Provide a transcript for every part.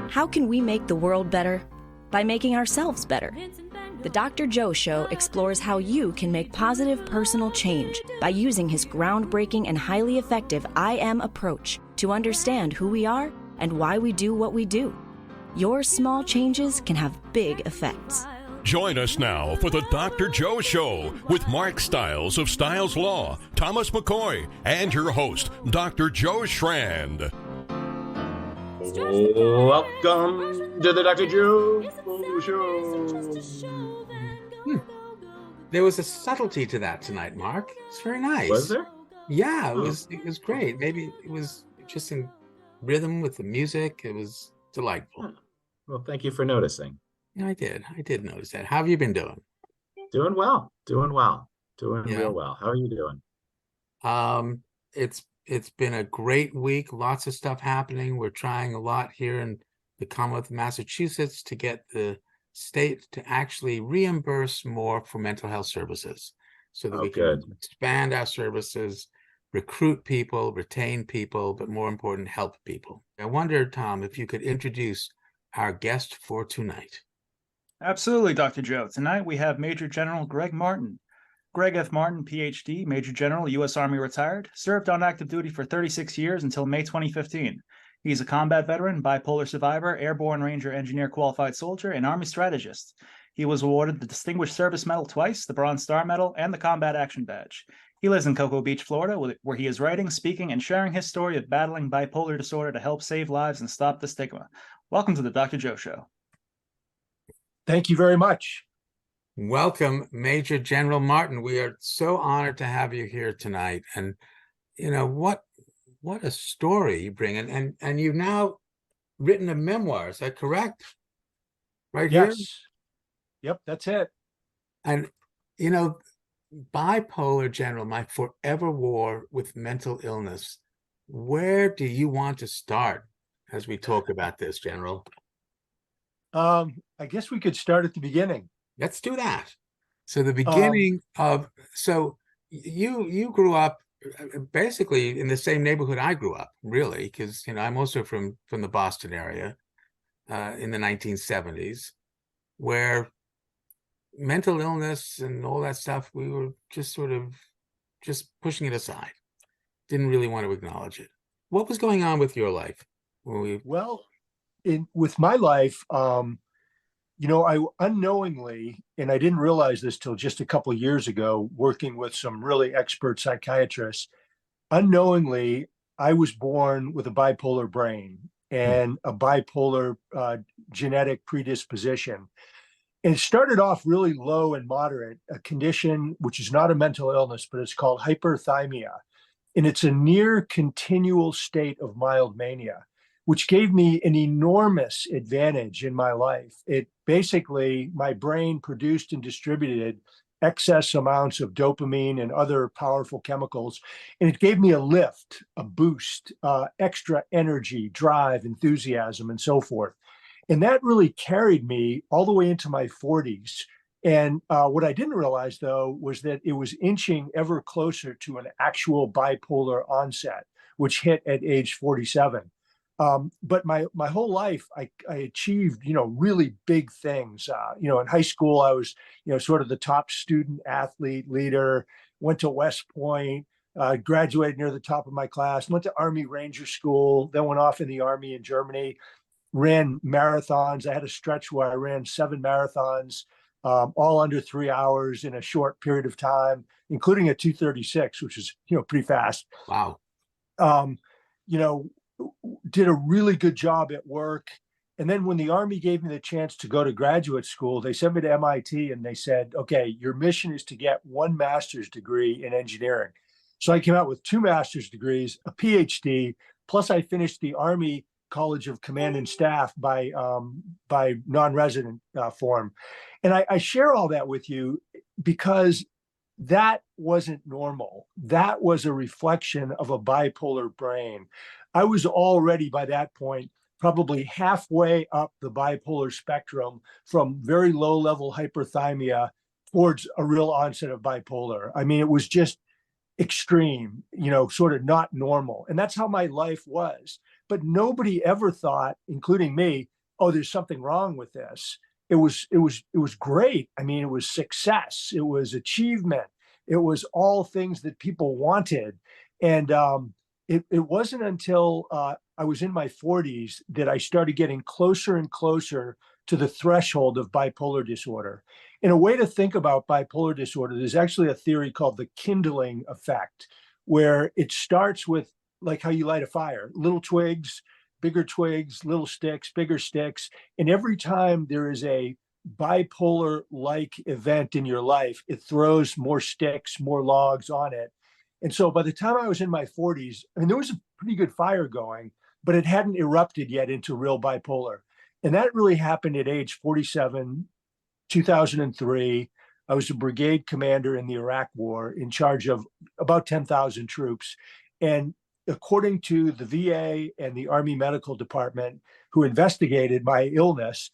How can we make the world better? By making ourselves better. The Dr. Joe Show explores how you can make positive personal change by using his groundbreaking and highly effective I Am approach to understand who we are and why we do what we do. Your small changes can have big effects. Join us now for the Dr. Joe Show with Mark Stiles of Stiles Law, Thomas McCoy, and your host, Dr. Joe Schrand. Welcome to the Dr. Joe Show. There was a subtlety to that tonight, Mark. It's very nice. Was there? Yeah, it was great. Maybe it was just in rhythm with the music. It was delightful. Well, thank you for noticing. Yeah, I did notice that. How have you been doing? Doing well. Real well. How are you doing? It's been a great week. Lots of stuff happening. We're trying a lot here in the Commonwealth of Massachusetts to get the state to actually reimburse more for mental health services so that we can expand our services, recruit people, retain people, but more important, help people. I wonder, Tom, if you could introduce our guest for tonight. Absolutely, Dr. Joe. Tonight we have Major General Gregg Martin. Gregg F. Martin, Ph.D., Major General, U.S. Army retired, served on active duty for 36 years until May 2015. He's a combat veteran, bipolar survivor, airborne ranger engineer qualified soldier, and Army strategist. He was awarded the Distinguished Service Medal twice, the Bronze Star Medal, and the Combat Action Badge. He lives in Cocoa Beach, Florida, where he is writing, speaking, and sharing his story of battling bipolar disorder to help save lives and stop the stigma. Welcome to the Dr. Joe Show. Thank you very much. Welcome, Major General Martin. We are so honored to have you here tonight. And, you know, what a story you bring in. And you've now written a memoir, is that correct? Right here? Yes. Yep, that's it. And, you know, Bipolar General, my forever war with mental illness. Where do you want to start as we talk about this, General? I guess we could start at the beginning. Let's do that. So the beginning so you grew up basically in the same neighborhood I grew up, really, because, you know, I'm also from the Boston area in the 1970s, where mental illness and all that stuff, we were just sort of just pushing it aside. Didn't really want to acknowledge it. What was going on with your life? Well, with my life, you know, I unknowingly, and I didn't realize this till just a couple of years ago, working with some really expert psychiatrists, unknowingly, I was born with a bipolar brain and a bipolar genetic predisposition. And it started off really low and moderate, a condition which is not a mental illness, but it's called hyperthymia. And it's a near continual state of mild mania, which gave me an enormous advantage in my life. It basically, my brain produced and distributed excess amounts of dopamine and other powerful chemicals. And it gave me a lift, a boost, extra energy, drive, enthusiasm, and so forth. And that really carried me all the way into my 40s. And what I didn't realize, though, was that it was inching ever closer to an actual bipolar onset, which hit at age 47. But my whole life, I achieved, you know, really big things. You know, in high school, I was, you know, sort of the top student athlete leader, went to West Point, graduated near the top of my class, went to Army Ranger School, then went off in the Army in Germany, ran marathons. I had a stretch where I ran 7 marathons, all under 3 hours in a short period of time, including a 2:36, which is, you know, pretty fast. Wow. You know, did a really good job at work. And then when the Army gave me the chance to go to graduate school, they sent me to MIT and they said, okay, your mission is to get 1 master's degree in engineering. So I came out with 2 master's degrees, a PhD, plus I finished the Army College of Command and Staff by non-resident form. And I share all that with you because that wasn't normal. That was a reflection of a bipolar brain. I was already by that point probably halfway up the bipolar spectrum from very low level hyperthymia towards a real onset of bipolar. I mean, it was just extreme, you know, sort of not normal. And that's how my life was. But nobody ever thought, including me, oh, there's something wrong with this. It was great. I mean, it was success. It was achievement. It was all things that people wanted. And it wasn't until I was in my 40s that I started getting closer and closer to the threshold of bipolar disorder. In a way to think about bipolar disorder, there's actually a theory called the kindling effect, where it starts with like how you light a fire, little twigs, little sticks, bigger sticks. And every time there is a bipolar-like event in your life, it throws more sticks, more logs on it. And so by the time I was in my 40s, I mean, there was a pretty good fire going, but it hadn't erupted yet into real bipolar. And that really happened at age 47, 2003. I was a brigade commander in the Iraq War in charge of about 10,000 troops. And according to the VA and the Army Medical Department, who investigated my illness,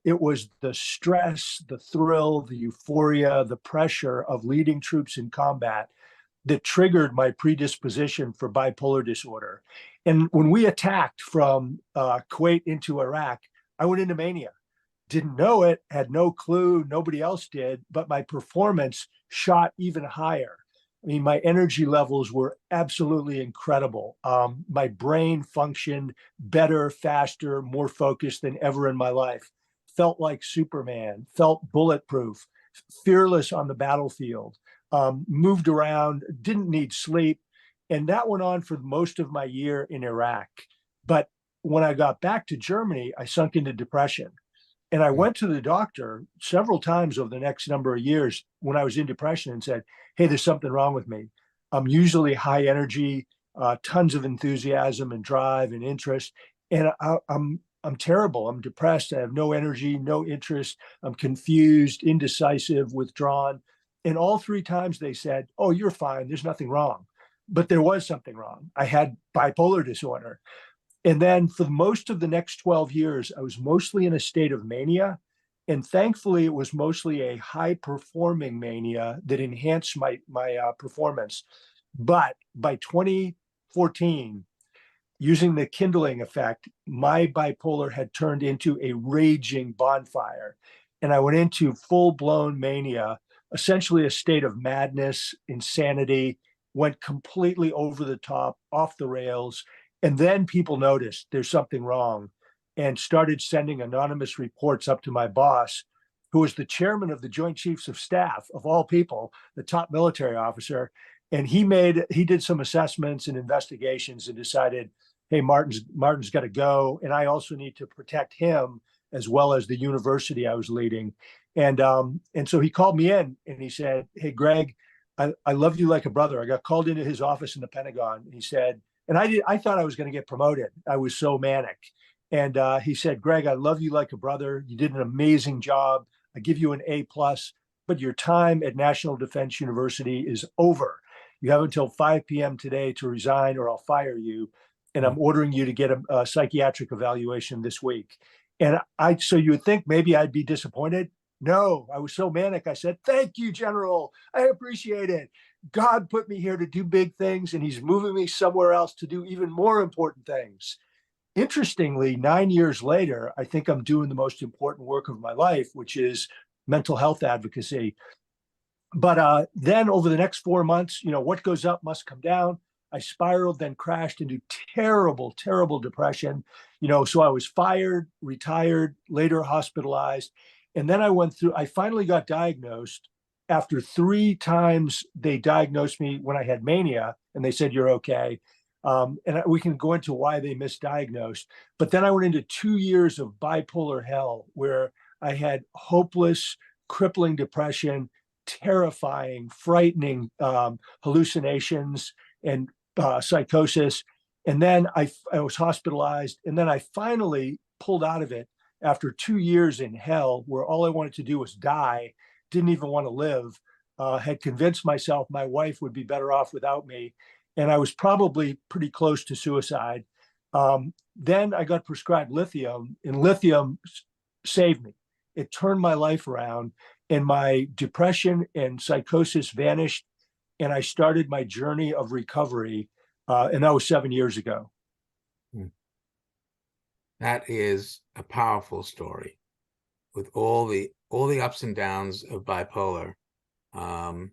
it was the stress, the thrill, the euphoria, the pressure of leading troops in combat that triggered my predisposition for bipolar disorder. And when we attacked from Kuwait into Iraq, I went into mania. Didn't know it, had no clue, nobody else did, but my performance shot even higher. I mean, my energy levels were absolutely incredible. My brain functioned better, faster, more focused than ever in my life. Felt like Superman, felt bulletproof, fearless on the battlefield, moved around, didn't need sleep. And that went on for most of my year in Iraq. But when I got back to Germany, I sunk into depression. And I went to the doctor several times over the next number of years when I was in depression and said, hey, there's something wrong with me. I'm usually high energy, tons of enthusiasm and drive and interest. And I'm terrible. I'm depressed. I have no energy, no interest. I'm confused, indecisive, withdrawn. And all three times they said, oh, you're fine. There's nothing wrong. But there was something wrong. I had bipolar disorder. And then for most of the next 12 years, I was mostly in a state of mania. And thankfully, it was mostly a high performing mania that enhanced my performance. But by 2014, using the kindling effect, my bipolar had turned into a raging bonfire. And I went into full blown mania, essentially a state of madness, insanity, went completely over the top, off the rails. And then people noticed there's something wrong and started sending anonymous reports up to my boss, who was the chairman of the Joint Chiefs of Staff, of all people, the top military officer. And he did some assessments and investigations and decided, hey, Martin's got to go. And I also need to protect him as well as the university I was leading. And so he called me in and he said, hey, Gregg, I love you like a brother. I got called into his office in the Pentagon. And he said, and I thought I was going to get promoted. I was so manic. And he said, Gregg, I love you like a brother. You did an amazing job. I give you an A+, but your time at National Defense University is over. You have until 5 p.m. today to resign or I'll fire you. And I'm ordering you to get a psychiatric evaluation this week. And so you would think maybe I'd be disappointed. No, I was so manic. I said, thank you, General. I appreciate it. God put me here to do big things, and he's moving me somewhere else to do even more important things. Interestingly, 9 years later, I think I'm doing the most important work of my life, which is mental health advocacy. But then over the next 4 months, what goes up must come down. I spiraled, then crashed into terrible, terrible depression. So I was fired, retired, later hospitalized. And then I finally got diagnosed. After 3 times they diagnosed me when I had mania, and they said, you're okay. And we can go into why they misdiagnosed. But then I went into 2 years of bipolar hell, where I had hopeless, crippling depression, terrifying, frightening hallucinations and psychosis. And then I was hospitalized. And then I finally pulled out of it after 2 years in hell, where all I wanted to do was die. Didn't even want to live, had convinced myself my wife would be better off without me. And I was probably pretty close to suicide. Then I got prescribed lithium, and lithium saved me. It turned my life around, and my depression and psychosis vanished. And I started my journey of recovery. And that was 7 years ago. That is a powerful story with all the ups and downs of bipolar. And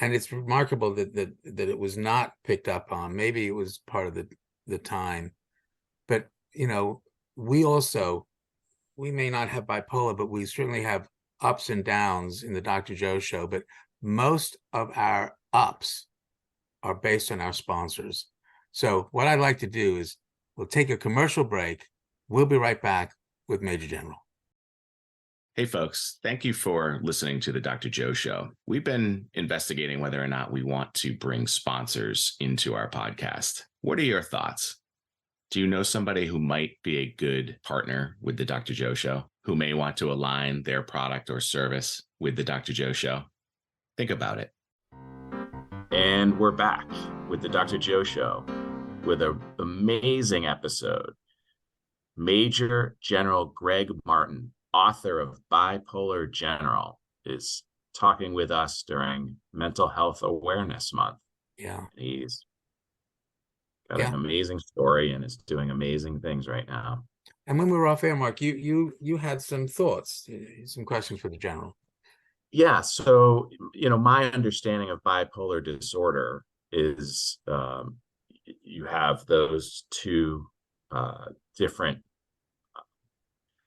it's remarkable that it was not picked up on. Maybe it was part of the time. But, we may not have bipolar, but we certainly have ups and downs in the Dr. Joe Show. But most of our ups are based on our sponsors. So what I'd like to do is we'll take a commercial break. We'll be right back with Major General. Hey, folks, thank you for listening to the Dr. Joe Show. We've been investigating whether or not we want to bring sponsors into our podcast. What are your thoughts? Do you know somebody who might be a good partner with the Dr. Joe Show, who may want to align their product or service with the Dr. Joe Show? Think about it. And we're back with the Dr. Joe Show with an amazing episode. Major General Gregg Martin, author of Bipolar General, is talking with us during Mental Health Awareness Month. Yeah. He's got an amazing story and is doing amazing things right now. And when we were off air, Mark, you had some thoughts, some questions for the general. Yeah. So, my understanding of bipolar disorder is you have those two different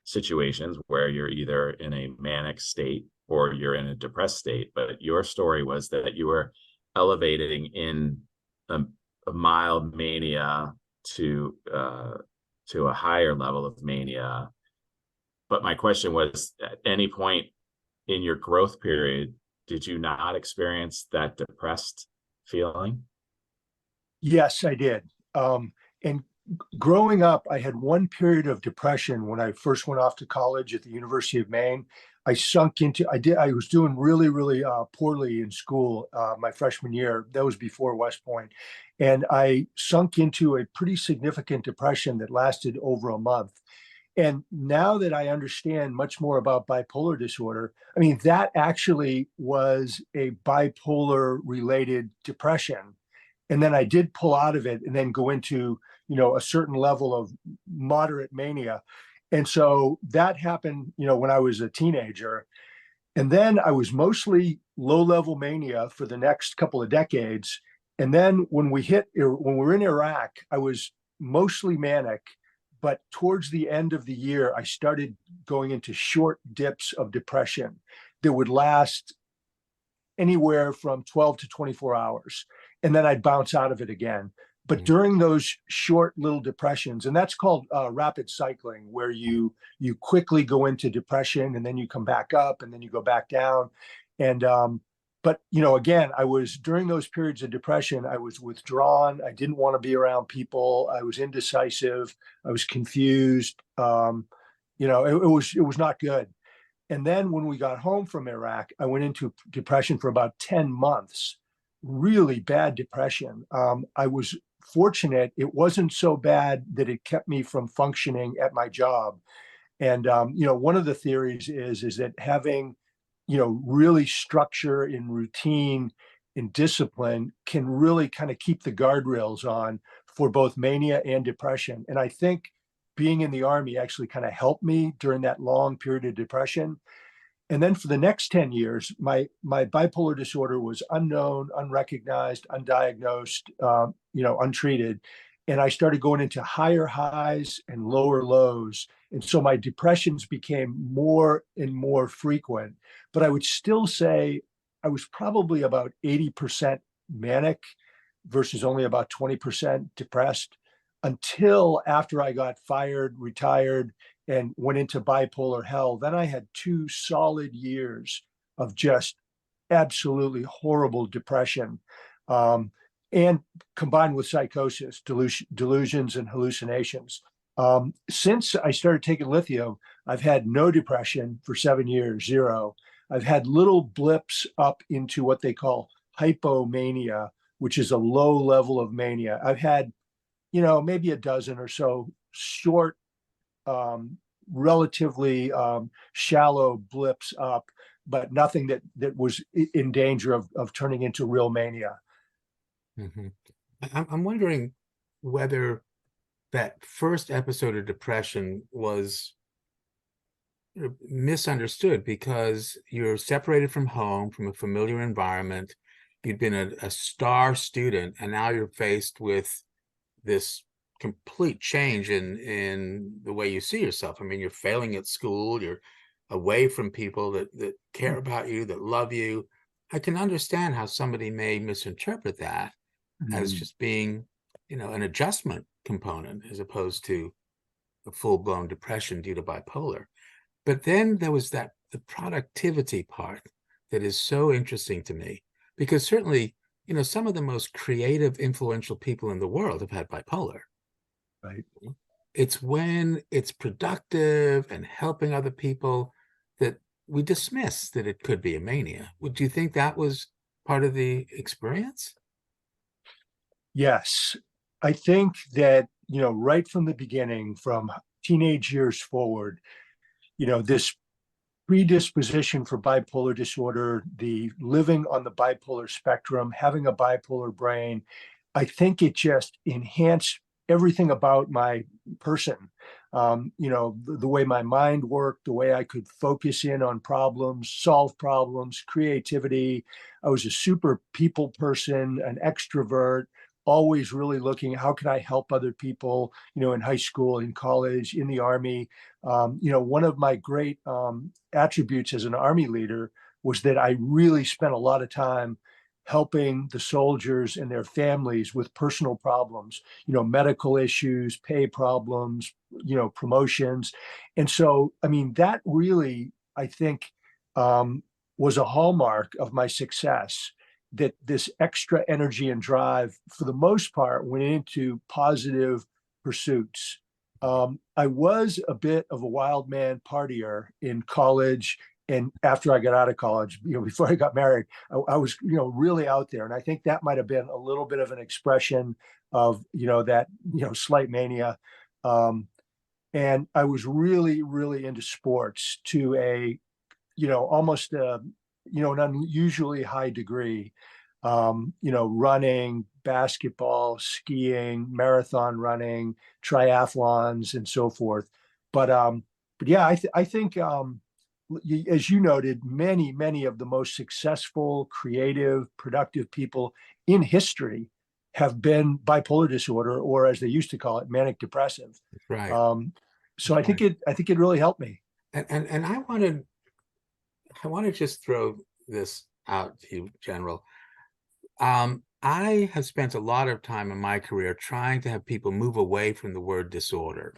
situations where you're either in a manic state or you're in a depressed state. But your story was that you were elevating in a mild mania to a higher level of mania. But my question was, at any point in your growth period, did you not experience that depressed feeling? Yes, I did. And growing up, I had one period of depression when I first went off to college at the University of Maine. I was doing really, really poorly in school my freshman year. That was before West Point. And I sunk into a pretty significant depression that lasted over a month. And now that I understand much more about bipolar disorder, I mean, that actually was a bipolar related depression. And then I did pull out of it and then go into, a certain level of moderate mania. And so that happened, when I was a teenager. And then I was mostly low level mania for the next couple of decades. And then when we were in Iraq, I was mostly manic. But towards the end of the year, I started going into short dips of depression that would last anywhere from 12 to 24 hours. And then I'd bounce out of it again. But during those short little depressions, and that's called rapid cycling, where you quickly go into depression and then you come back up and then you go back down. And but again, I was during those periods of depression, I was withdrawn. I didn't want to be around people. I was indecisive. I was confused. It was not good. And then when we got home from Iraq, I went into depression for about 10 months, really bad depression. I was fortunate. It wasn't so bad that it kept me from functioning at my job. And, one of the theories is that having, really structure and routine and discipline can really kind of keep the guardrails on for both mania and depression. And I think being in the Army actually kind of helped me during that long period of depression. And then for the next 10 years, my bipolar disorder was unknown, unrecognized, undiagnosed, untreated. And I started going into higher highs and lower lows. And so my depressions became more and more frequent. But I would still say I was probably about 80% manic versus only about 20% depressed until after I got fired, retired, and went into bipolar hell. Then I had 2 solid years of just absolutely horrible depression, and combined with psychosis, delusions and hallucinations. Since I started taking lithium, I've had no depression for 7 years, 0. I've had little blips up into what they call hypomania, which is a low level of mania. I've had, maybe a dozen or so short, relatively shallow blips up, but nothing that was in danger of turning into real mania. Mm-hmm. I'm wondering whether that first episode of depression was misunderstood because you're separated from home, from a familiar environment. You'd been a star student, and now you're faced with this complete change in the way you see yourself. I mean, you're failing at school, you're away from people that care about you, that love you. I can understand how somebody may misinterpret that as just being, an adjustment component as opposed to a full-blown depression due to bipolar. But then there was the productivity part that is so interesting to me, because certainly, some of the most creative, influential people in the world have had bipolar. Right. It's when it's productive and helping other people that we dismiss that it could be a mania. Would you think that was part of the experience? Yes. I think that, right from the beginning, from teenage years forward, this predisposition for bipolar disorder, the living on the bipolar spectrum, having a bipolar brain, I think it just enhanced everything about my person. The way my mind worked, the way I could focus in on problems, solve problems, creativity. I was a super people person, an extrovert, always really looking, how can I help other people, in high school, in college, in the Army. One of my great attributes as an Army leader was that I really spent a lot of time helping the soldiers and their families with personal problems, medical issues, pay problems, promotions. And so, I mean, that really, I think, was a hallmark of my success, that this extra energy and drive, for the most part, went into positive pursuits. I was a bit of a wild man partier in college, and after I got out of college, before I got married, I was, really out there. And I think that might have been a little bit of an expression of, that, slight mania. And I was really, really into sports to a, almost an unusually high degree. Running, basketball, skiing, marathon running, triathlons, and so forth. But yeah, I think, as you noted, many of the most successful, creative, productive people in history have been bipolar disorder, or as they used to call it, manic depressive. Right. So I think it really helped me. And I want to just throw this out to you, General. I have spent a lot of time in my career trying to have people move away from the word disorder,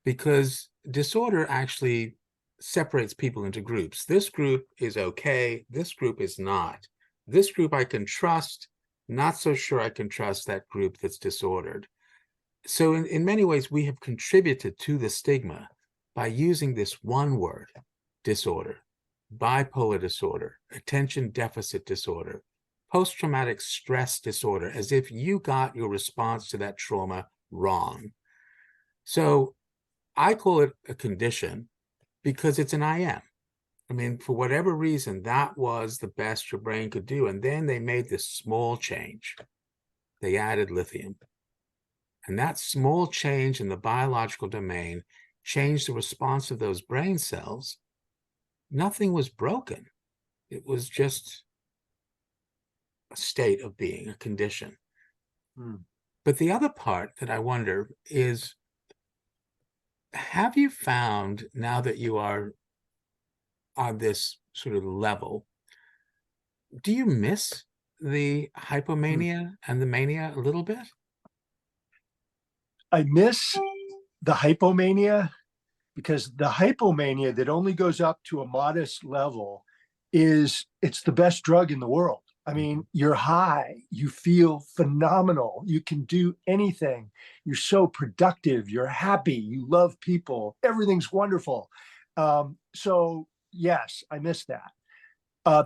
because disorder actually separates people into groups. This group is okay. This group is not. This group I can trust. Not so sure I can trust that group that's disordered. So in many ways, we have contributed to the stigma by using this one word, disorder, bipolar disorder, attention deficit disorder, post-traumatic stress disorder, as if you got your response to that trauma wrong. So I call it a condition because it's an IM. I mean, for whatever reason, that was the best your brain could do. And then they made this small change. They added lithium. And that small change in the biological domain changed the response of those brain cells. Nothing was broken. It was just a state of being, a condition. But the other part that I wonder is, have you found, now that you are on this sort of level, do you miss the hypomania and the mania a little bit? I miss the hypomania, because the hypomania that only goes up to a modest level it's the best drug in the world. I mean, you're high, you feel phenomenal, you can do anything, you're so productive, you're happy, you love people, everything's wonderful. So yes, I miss that.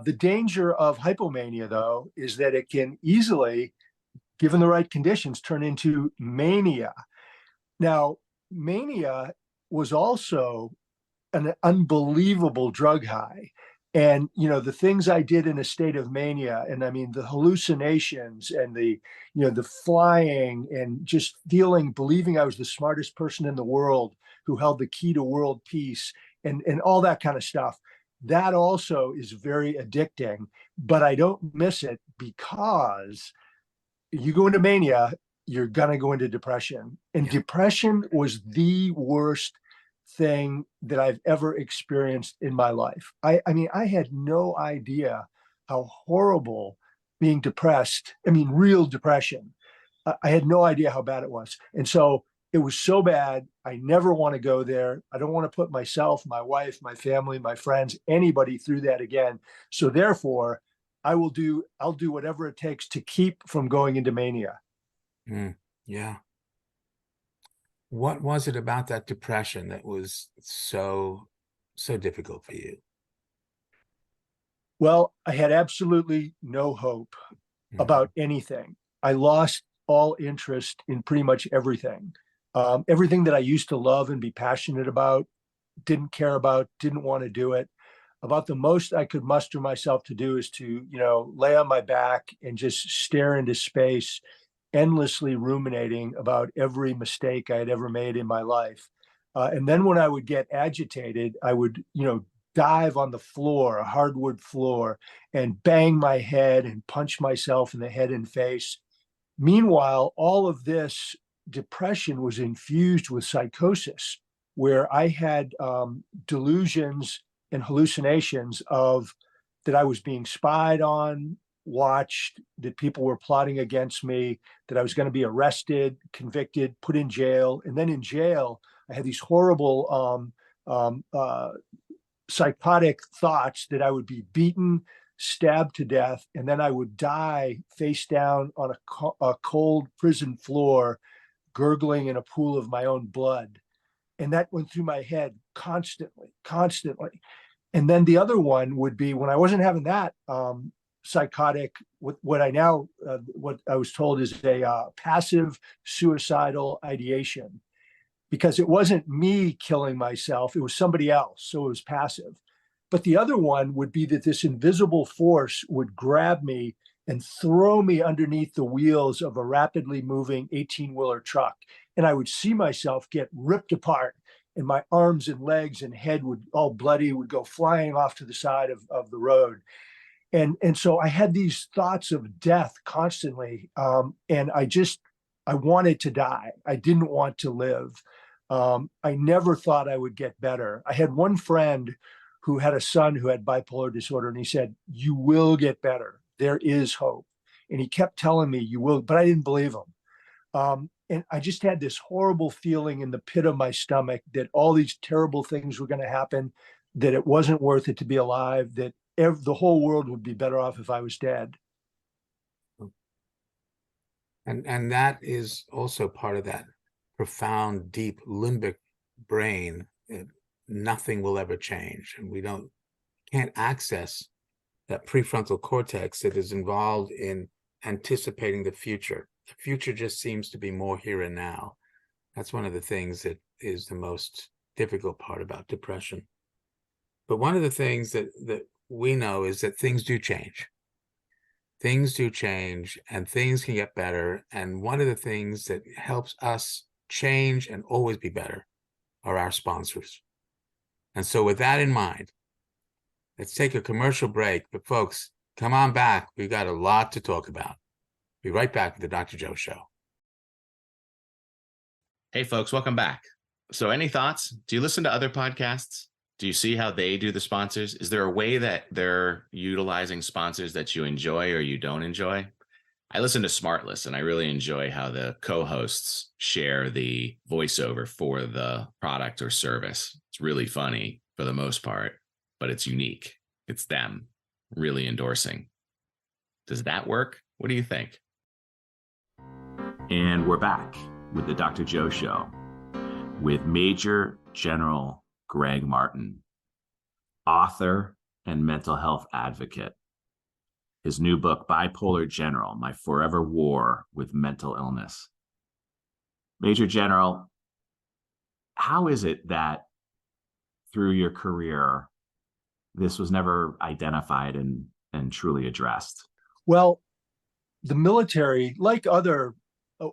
The danger of hypomania, though, is that it can easily, given the right conditions, turn into mania. Now, mania was also an unbelievable drug high. And, the things I did in a state of mania, and I mean, the hallucinations and the flying and just believing I was the smartest person in the world who held the key to world peace and all that kind of stuff. That also is very addicting, but I don't miss it because you go into mania, you're going to go into depression. And depression was the worst thing that I've ever experienced in my life. I mean, I had no idea how horrible being depressed, real depression. I had no idea how bad it was. And so it was so bad. I never want to go there. I don't want to put myself, my wife, my family, my friends, anybody through that again. So therefore, I'll do whatever it takes to keep from going into mania. Yeah. What was it about that depression that was so difficult for you? Well, I had absolutely no hope about anything. I lost all interest in pretty much everything. Everything that I used to love and be passionate about, didn't care about, didn't want to do it. About the most I could muster myself to do is to, lay on my back and just stare into space, endlessly ruminating about every mistake I had ever made in my life. And then when I would get agitated, I would, dive on the floor, a hardwood floor, and bang my head and punch myself in the head and face. Meanwhile, all of this depression was infused with psychosis, where I had delusions and hallucinations of that I was being spied on, watched, that people were plotting against me, that I was going to be arrested, convicted, put in jail. And then in jail, I had these horrible psychotic thoughts that I would be beaten, stabbed to death, and then I would die face down on a cold prison floor, gurgling in a pool of my own blood. And that went through my head constantly. And then the other one would be when I wasn't having that psychotic, what I was told is a passive suicidal ideation, because it wasn't me killing myself, it was somebody else. So it was passive. But the other one would be that this invisible force would grab me and throw me underneath the wheels of a rapidly moving 18-wheeler truck. And I would see myself get ripped apart, and my arms and legs and head would all bloody, would go flying off to the side of the road. And so I had these thoughts of death constantly. And I wanted to die. I didn't want to live. I never thought I would get better. I had one friend who had a son who had bipolar disorder, and he said, "You will get better. There is hope." And he kept telling me, "You will," but I didn't believe him. And I just had this horrible feeling in the pit of my stomach that all these terrible things were going to happen, that it wasn't worth it to be alive, that the whole world would be better off if I was dead. And that is also part of that profound, deep limbic brain. Nothing will ever change, and we can't access that prefrontal cortex that is involved in anticipating the future. The future just seems to be more here and now. That's one of the things that is the most difficult part about depression. But one of the things that we know is that things do change. Things do change, and things can get better. And one of the things that helps us change and always be better are our sponsors. And so with that in mind, let's take a commercial break. But folks, come on back. We've got a lot to talk about. Be right back with the Dr. Joe Show. Hey, folks, welcome back. So any thoughts? Do you listen to other podcasts? Do you see how they do the sponsors? Is there a way that they're utilizing sponsors that you enjoy or you don't enjoy? I listen to Smartless, and I really enjoy how the co-hosts share the voiceover for the product or service. It's really funny for the most part, but it's unique. It's them really endorsing. Does that work? What do you think? And we're back with the Dr. Joe Show with Major General Gregg Martin, author and mental health advocate. His new book, Bipolar General, My Forever War with Mental Illness. Major General, how is it that through your career, this was never identified and truly addressed? Well, the military, like other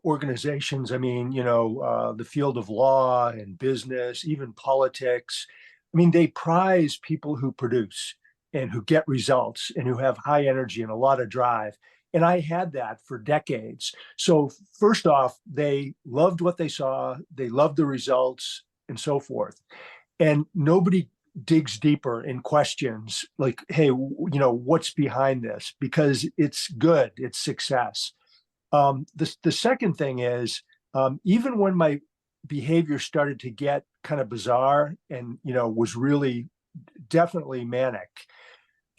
organizations, I mean, the field of law and business, even politics, I mean, they prize people who produce and who get results and who have high energy and a lot of drive. And I had that for decades. So, first off, they loved what they saw, they loved the results, and so forth. And nobody digs deeper in questions like, hey, what's behind this? Because it's good, it's success. The second thing is, even when my behavior started to get kind of bizarre and was really definitely manic,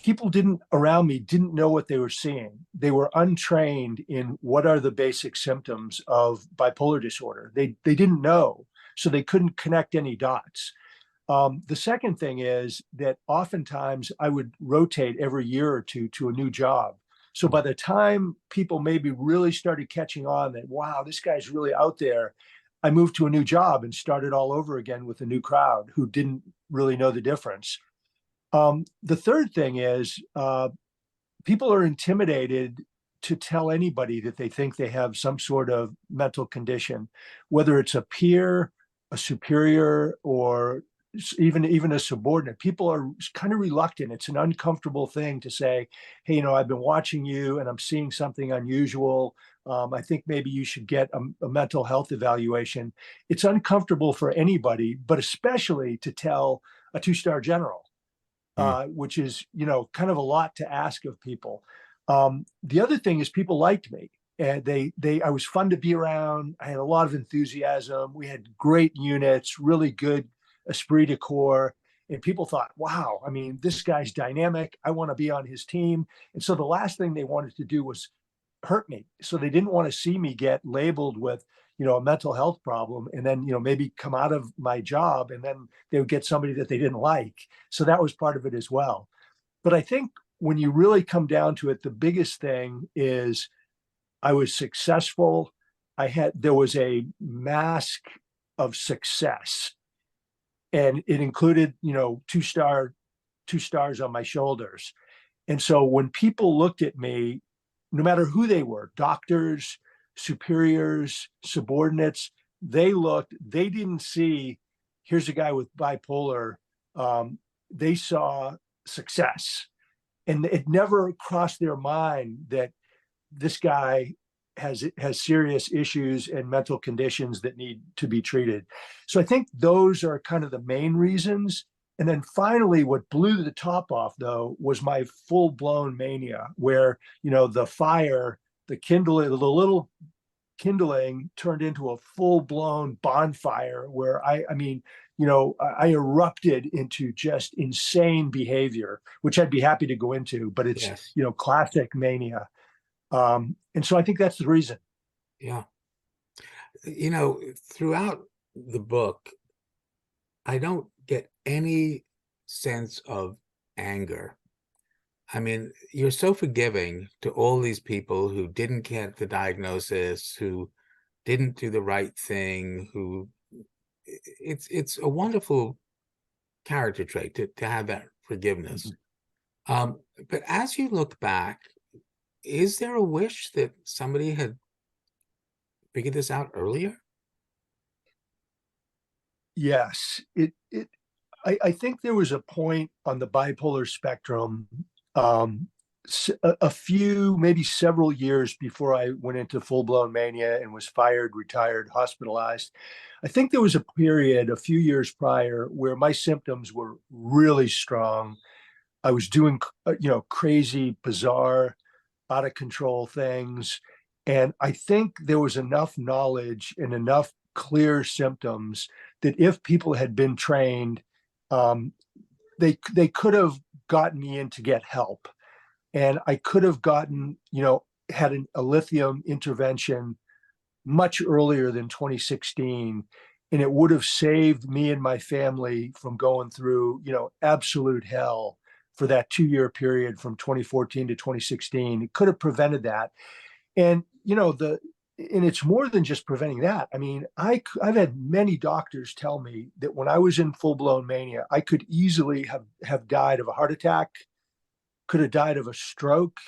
people didn't around me didn't know what they were seeing. They were untrained in what are the basic symptoms of bipolar disorder. They didn't know, so they couldn't connect any dots. The second thing is that oftentimes I would rotate every year or two to a new job. So by the time people maybe really started catching on that, wow, this guy's really out there, I moved to a new job and started all over again with a new crowd who didn't really know the difference. The third thing is people are intimidated to tell anybody that they think they have some sort of mental condition, whether it's a peer, a superior, or even a subordinate. People are kind of reluctant. It's an uncomfortable thing to say, hey, I've been watching you and I'm seeing something unusual. I think maybe you should get a mental health evaluation. It's uncomfortable for anybody, but especially to tell a two-star general, which is, kind of a lot to ask of people. The other thing is people liked me. And I was fun to be around. I had a lot of enthusiasm. We had great units, really good esprit de corps. And people thought, wow, I mean, this guy's dynamic. I want to be on his team. And so the last thing they wanted to do was hurt me. So they didn't want to see me get labeled with, a mental health problem and then, maybe come out of my job and then they would get somebody that they didn't like. So that was part of it as well. But I think when you really come down to it, the biggest thing is I was successful. There was a mask of success, and it included, two stars on my shoulders. And so when people looked at me, no matter who they were, doctors, superiors, subordinates, they didn't see, here's a guy with bipolar. They saw success. And it never crossed their mind that this guy has serious issues and mental conditions that need to be treated. So I think those are kind of the main reasons. And then finally, what blew the top off, though, was my full-blown mania, where, the fire, the little kindling turned into a full-blown bonfire where I erupted into just insane behavior, which I'd be happy to go into, but it's, Yes. Classic mania. And so I think that's the reason. Yeah. Throughout the book, I don't get any sense of anger. I mean, you're so forgiving to all these people who didn't get the diagnosis, who didn't do the right thing, it's a wonderful character trait to have that forgiveness. But as you look back, is there a wish that somebody had figured this out earlier? Yes, I think there was a point on the bipolar spectrum, a few, maybe several years before I went into full-blown mania and was fired, retired, hospitalized. I think there was a period a few years prior where my symptoms were really strong. I was doing, crazy, bizarre, out of control things. And I think there was enough knowledge and enough clear symptoms that if people had been trained, they could have gotten me in to get help. And I could have gotten, had a lithium intervention much earlier than 2016. And it would have saved me and my family from going through, absolute hell for that 2-year period from 2014 to 2016. It could have prevented that. And, and it's more than just preventing that. I mean, I've had many doctors tell me that when I was in full blown mania, I could easily have died of a heart attack, could have died of a stroke.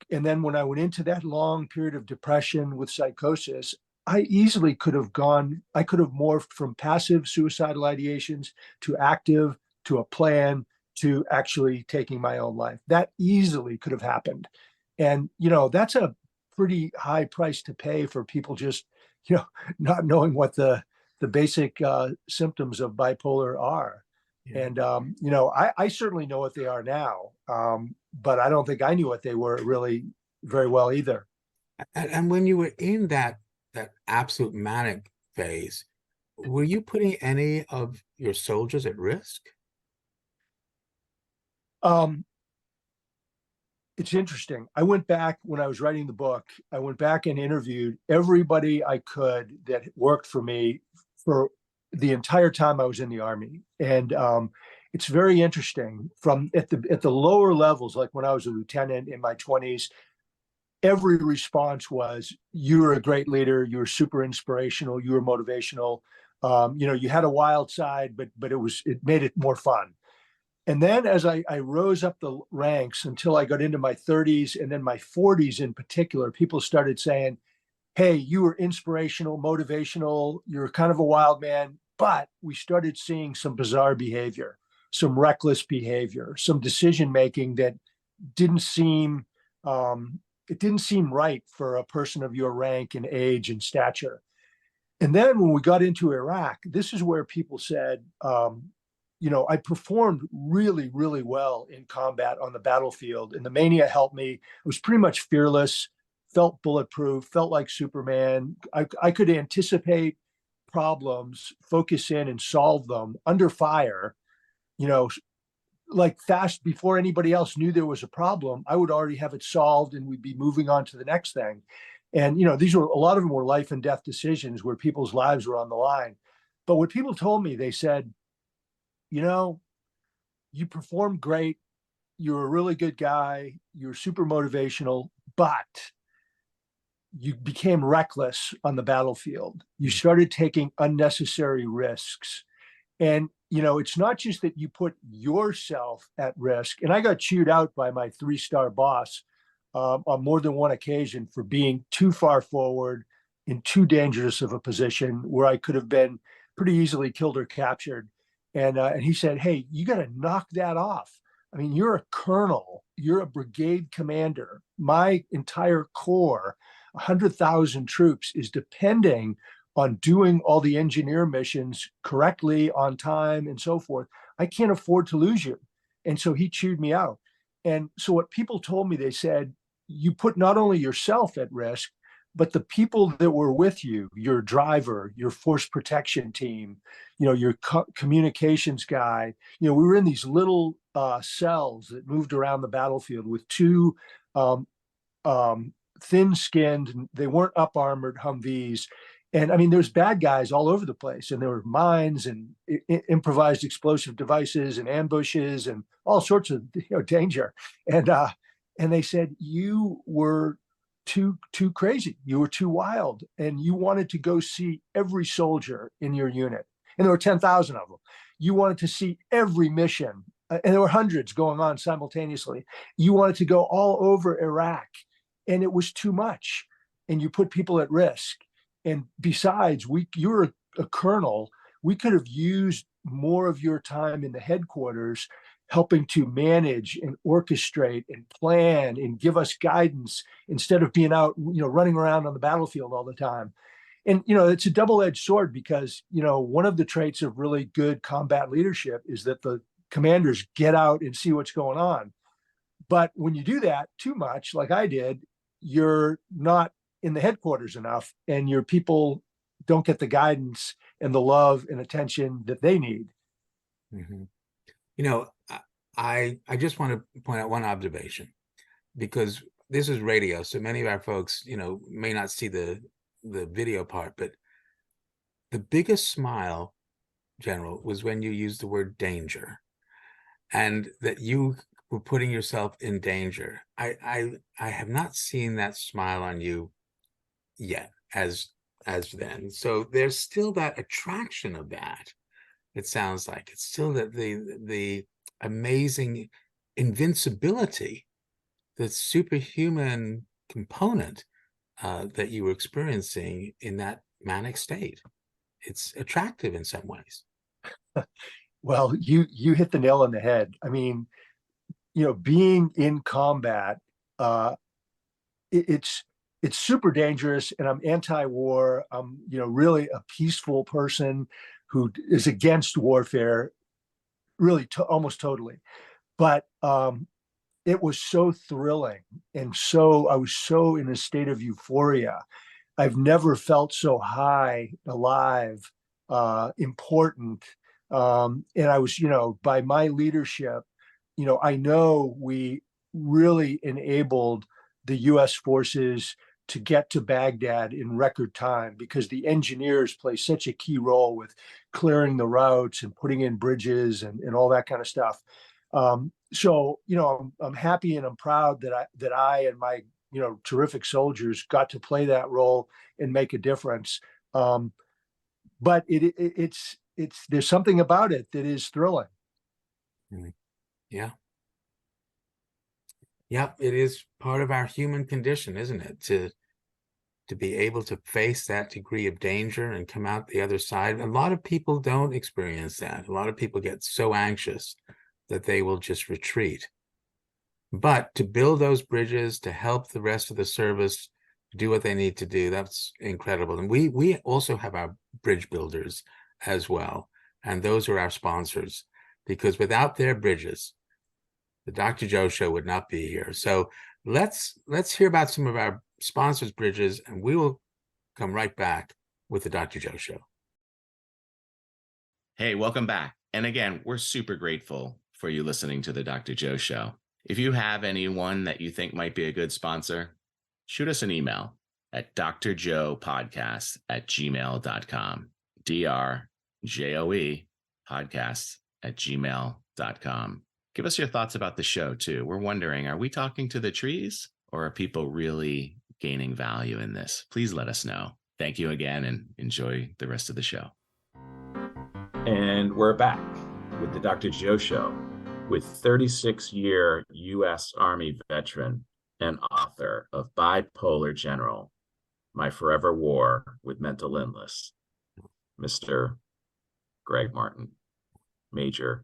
And then when I went into that long period of depression with psychosis, I easily could have morphed from passive suicidal ideations to active, to a plan, to actually taking my own life. That easily could have happened. And, that's a pretty high price to pay for people just, not knowing what the basic symptoms of bipolar are. Yeah. And, I certainly know what they are now, but I don't think I knew what they were really very well either. And when you were in that absolute manic phase, were you putting any of your soldiers at risk? It's interesting. I went back when I was writing the book. I went back and interviewed everybody I could that worked for me for the entire time I was in the Army, and it's very interesting. From at the lower levels, like when I was a lieutenant in my 20s, every response was, "You were a great leader. You were super inspirational. You were motivational. You had a wild side, but it made it more fun." And then as I rose up the ranks until I got into my 30s and then my 40s in particular, people started saying, "Hey, you were inspirational, motivational. You're kind of a wild man." But we started seeing some bizarre behavior, some reckless behavior, some decision making that didn't seem it didn't seem right for a person of your rank and age and stature. And then when we got into Iraq, this is where people said, I performed really, really well in combat on the battlefield, and the mania helped me. I was pretty much fearless, felt bulletproof, felt like Superman. I could anticipate problems, focus in and solve them under fire, you know, like fast before anybody else knew there was a problem. I would already have it solved and we'd be moving on to the next thing. And, these were, a lot of them were life and death decisions where people's lives were on the line. But what people told me, they said, you performed great. You're a really good guy. You're super motivational, but you became reckless on the battlefield. You started taking unnecessary risks. And, it's not just that you put yourself at risk. And I got chewed out by my 3-star boss on more than one occasion for being too far forward in too dangerous of a position where I could have been pretty easily killed or captured. And he said, "Hey, you got to knock that off. I mean, you're a colonel, you're a brigade commander. My entire corps, 100,000 troops, is depending on doing all the engineer missions correctly, on time, and so forth. I can't afford to lose you." And so he chewed me out. And so what people told me, they said, you put not only yourself at risk, but the people that were with you, your driver, your force protection team, your communications guy, we were in these little cells that moved around the battlefield with two thin-skinned, they weren't up-armored Humvees. And I mean, there's bad guys all over the place, and there were mines and improvised explosive devices and ambushes and all sorts of danger. And they said, you were too crazy. You were too wild, and you wanted to go see every soldier in your unit. And there were 10,000 of them. You wanted to see every mission, and there were hundreds going on simultaneously. You wanted to go all over Iraq, and it was too much, and you put people at risk. And besides, you're a colonel. We could have used more of your time in the headquarters helping to manage and orchestrate and plan and give us guidance instead of being out, running around on the battlefield all the time. And, it's a double-edged sword because, one of the traits of really good combat leadership is that the commanders get out and see what's going on. But when you do that too much, like I did, you're not in the headquarters enough, and your people don't get the guidance and the love and attention that they need. Mm-hmm. I just want to point out one observation, because this is radio, so many of our folks, may not see the video part, but the biggest smile, General, was when you used the word danger, and that you were putting yourself in danger. I have not seen that smile on you yet as then. So there's still that attraction of that. It sounds like it's still that the amazing invincibility, the superhuman component that you were experiencing in that manic state. It's attractive in some ways. Well, you hit the nail on the head. I mean, being in combat, it's super dangerous, and I'm anti-war. I'm really a peaceful person who is against warfare, really almost totally. But it was so thrilling, and I was so in a state of euphoria. I've never felt so high, alive, important. And I was, by my leadership, I know we really enabled the U.S. forces to get to Baghdad in record time, because the engineers play such a key role with clearing the routes and putting in bridges and all that kind of stuff. So, I'm happy and I'm proud that I and my, terrific soldiers got to play that role and make a difference. But it's there's something about it that is thrilling. Yeah. Yeah, it is part of our human condition, isn't it? To be able to face that degree of danger and come out the other side. A lot of people don't experience that. A lot of people get so anxious that they will just retreat. But to build those bridges, to help the rest of the service do what they need to do, that's incredible. And we also have our bridge builders as well. And those are our sponsors, because without their bridges, the Dr. Joe Show would not be here. So let's hear about some of our sponsors' bridges, and we will come right back with the Dr. Joe Show. Hey, welcome back. And again, we're super grateful for you listening to the Dr. Joe Show. If you have anyone that you think might be a good sponsor, shoot us an email at drjoepodcast@gmail.com. DRJOE podcast@gmail.com. Give us your thoughts about the show, too. We're wondering, are we talking to the trees, or are people really gaining value in this? Please let us know. Thank you again, and enjoy the rest of the show. And we're back with the Dr. Joe Show with 36-year U.S. Army veteran and author of Bipolar General, My Forever War with Mental Illness, Mr. Gregg Martin, Major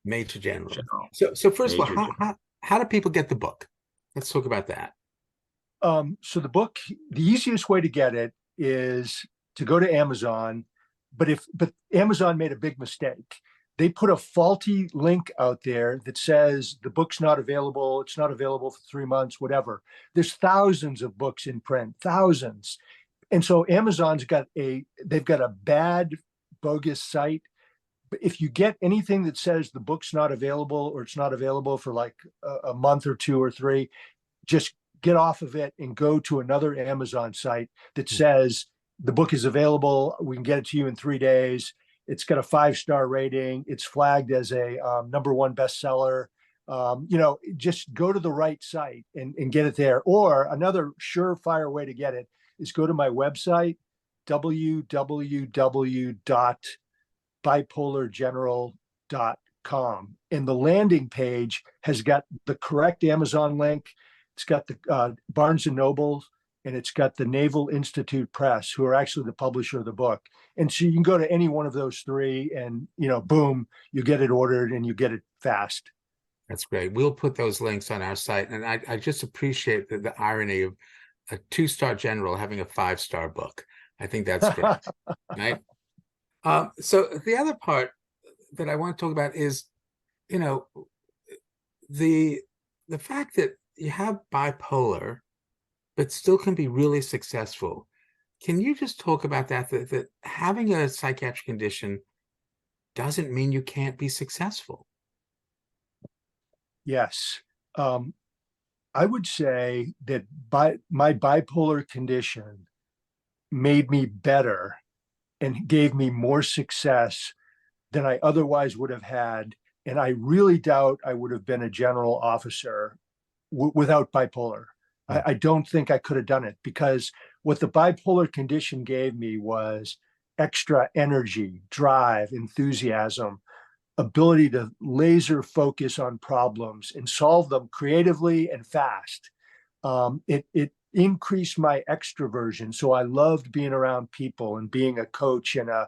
General. General. So first of all, how do people get the book? Let's talk about that. So the book, the easiest way to get it is to go to Amazon, but Amazon made a big mistake. They put a faulty link out there that says the book's not available. It's not available for 3 months, whatever. There's thousands of books in print, thousands. And so Amazon's they've got a bad, bogus site. But if you get anything that says the book's not available, or it's not available for like a month or 2 or 3, just get off of it and go to another Amazon site that says the book is available. We can get it to you in 3 days. It's got a 5-star rating. It's flagged as a #1 bestseller. Just go to the right site and get it there. Or another surefire way to get it is go to my website, www.bipolargeneral.com. And the landing page has got the correct Amazon link. It's got the Barnes & Noble, and it's got the Naval Institute Press, who are actually the publisher of the book. And so you can go to any one of those 3 and, boom, you get it ordered and you get it fast. That's great. We'll put those links on our site. And I just appreciate the irony of a 2-star general having a 5-star book. I think that's great. Right? So the other part that I want to talk about is, the fact that you have bipolar, but still can be really successful. Can you just talk about that having a psychiatric condition doesn't mean you can't be successful? Yes. I would say that my bipolar condition made me better and gave me more success than I otherwise would have had. And I really doubt I would have been a general officer without bipolar. I don't think I could have done it, because What the bipolar condition gave me was extra energy, drive, enthusiasm, ability to laser focus on problems and solve them creatively and fast. It increased my extroversion, so I loved being around people and being a coach and a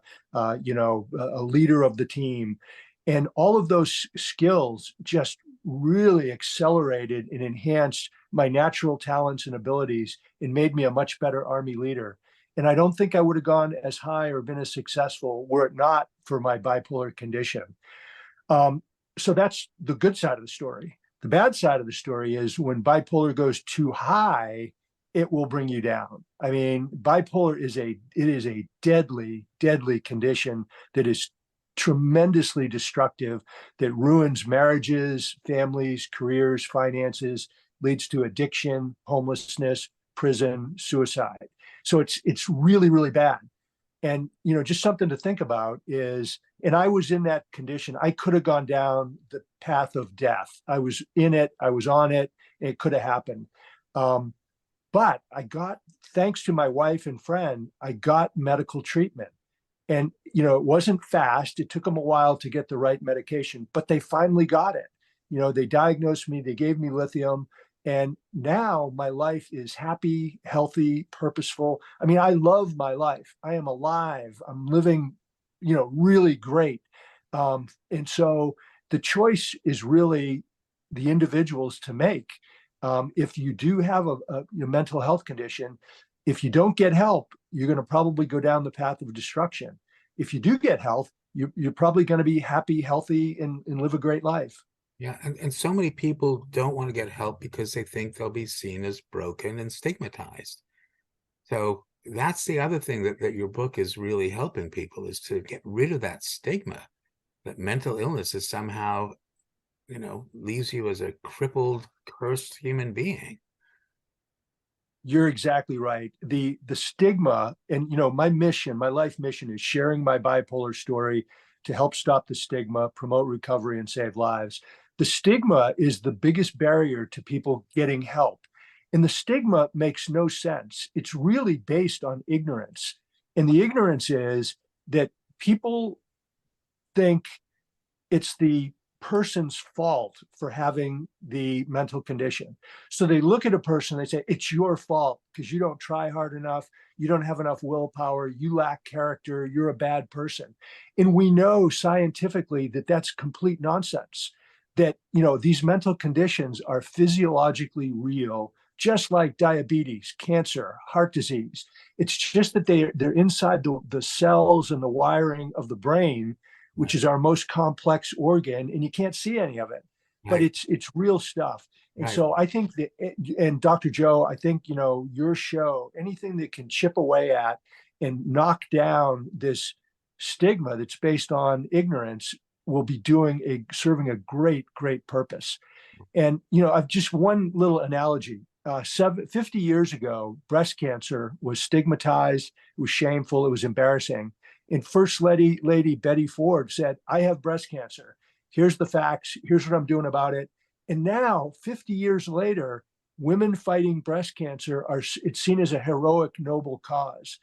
leader of the team, and all of those skills just really accelerated and enhanced my natural talents and abilities and made me a much better Army leader. And I don't think I would have gone as high or been as successful were it not for my bipolar condition. So that's the good side of the story. The bad side of the story is when bipolar goes too high, it will bring you down. I mean, bipolar is a deadly, deadly condition that is tremendously destructive, that ruins marriages, families, careers, finances, leads to addiction, homelessness, prison, suicide. So it's really, really bad. And, just something to think about is, and I was in that condition, I could have gone down the path of death. I was in it, I was on it, it could have happened. But thanks to my wife and friend, I got medical treatment. And, it wasn't fast. It took them a while to get the right medication, but they finally got it. They diagnosed me, they gave me lithium. And now my life is happy, healthy, purposeful. I mean, I love my life. I am alive. I'm living, really great. And so the choice is really the individuals to make. If you do have a mental health condition, if you don't get help, you're going to probably go down the path of destruction. If you do get help, you're probably going to be happy, healthy, and live a great life. Yeah, and so many people don't want to get help because they think they'll be seen as broken and stigmatized. So that's the other thing that your book is really helping people, is to get rid of that stigma that mental illness is somehow, leaves you as a crippled, cursed human being. You're exactly right. The stigma, and my life mission is sharing my bipolar story to help stop the stigma, promote recovery, and save lives. The stigma is the biggest barrier to people getting help. And the stigma makes no sense. It's really based on ignorance. And the ignorance is that people think it's the person's fault for having the mental condition. So they look at a person, they say, it's your fault because you don't try hard enough, you don't have enough willpower, you lack character, you're a bad person. And we know scientifically that that's complete nonsense, that, these mental conditions are physiologically real, just like diabetes, cancer, heart disease. It's just that they're inside the cells and the wiring of the brain, which is our most complex organ, and you can't see any of it, but it's real stuff. And so I think that, and Dr. Joe, I think, your show, anything that can chip away at and knock down this stigma that's based on ignorance will be serving a great, great purpose. And, I've just one little analogy. 50 years ago, breast cancer was stigmatized, it was shameful, it was embarrassing. And First Lady Betty Ford said, I have breast cancer. Here's the facts. Here's what I'm doing about it. And now, 50 years later, women fighting breast cancer it's seen as a heroic, noble cause.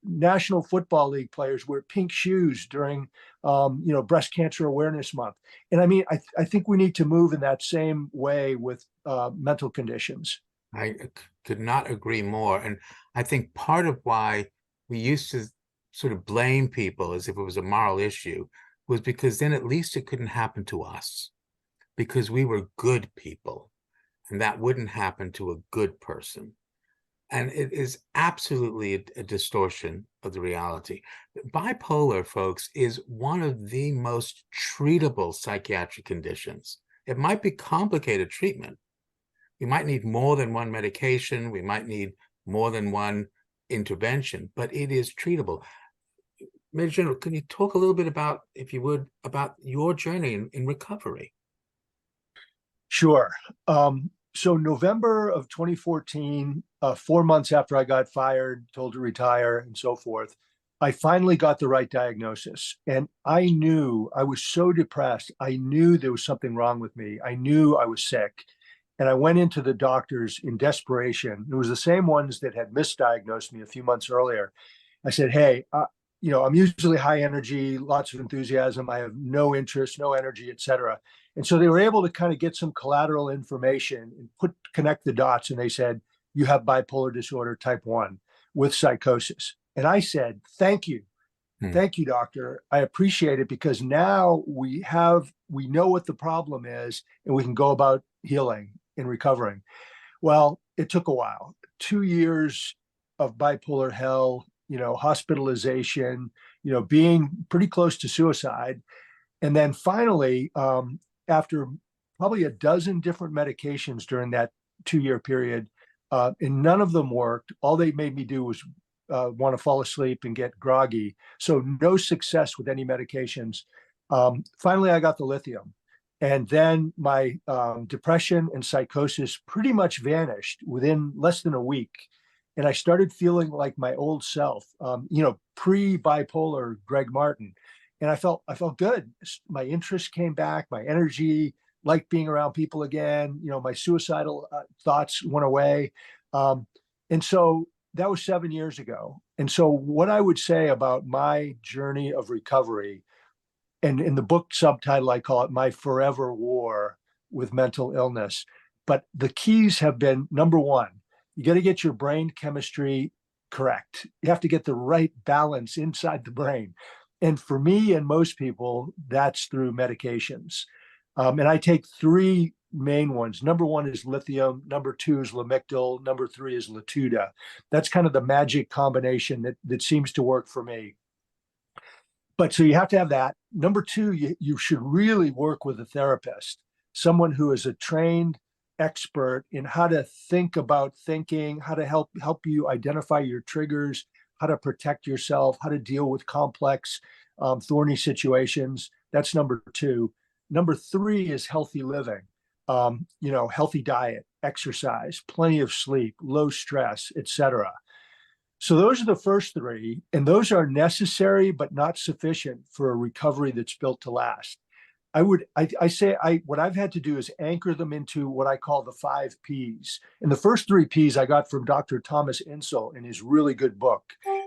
National Football League players wear pink shoes during, Breast Cancer Awareness Month. And I mean, I think we need to move in that same way with mental conditions. I could not agree more. And I think part of why we used to sort of blame people as if it was a moral issue was because then at least it couldn't happen to us, because we were good people, and that wouldn't happen to a good person. And it is absolutely a distortion of the reality. Bipolar, folks, is one of the most treatable psychiatric conditions. It might be complicated treatment. We might need more than one medication. We might need more than one intervention, but it is treatable. Major General, can you talk a little bit about, if you would, about your journey in recovery? Sure. So November of 2014, 4 months after I got fired, told to retire and so forth, I finally got the right diagnosis. And I knew I was so depressed. I knew there was something wrong with me. I knew I was sick. And I went into the doctors in desperation. It was the same ones that had misdiagnosed me a few months earlier. I said, hey, I'm usually high energy, lots of enthusiasm. I have no interest, no energy, et cetera. And so they were able to kind of get some collateral information and connect the dots. And they said, you have bipolar disorder type 1 with psychosis. And I said, thank you. Thank you, doctor. I appreciate it, because now we know what the problem is, and we can go about healing and recovering. Well, it took a while, 2 years of bipolar hell, hospitalization, being pretty close to suicide. And then finally, after probably a dozen different medications during that 2-year period, and none of them worked. All they made me do was want to fall asleep and get groggy. So no success with any medications. Finally, I got the lithium. And then my depression and psychosis pretty much vanished within less than a week. And I started feeling like my old self, pre-bipolar Gregg Martin. And I felt good. My interest came back, my energy, liked being around people again. My suicidal thoughts went away. And so that was 7 years ago. And so what I would say about my journey of recovery, and in the book subtitle, I call it My Forever War with Mental Illness. But the keys have been, number one, you got to get your brain chemistry correct. You have to get the right balance inside the brain. And for me and most people, that's through medications. And I take 3 main ones. Number 1 is lithium. Number 2 is Lamictal. Number 3 is Latuda. That's kind of the magic combination that seems to work for me. But so you have to have that. Number 2, you should really work with a therapist, someone who is a trained expert in how to think about thinking, how to help you identify your triggers, how to protect yourself, how to deal with complex, thorny situations. That's number 2. Number 3 is healthy living, healthy diet, exercise, plenty of sleep, low stress, etc. So those are the first 3, and those are necessary but not sufficient for a recovery that's built to last. What I've had to do is anchor them into what I call the 5 Ps. And the first 3 Ps I got from Dr. Thomas Insel in his really good book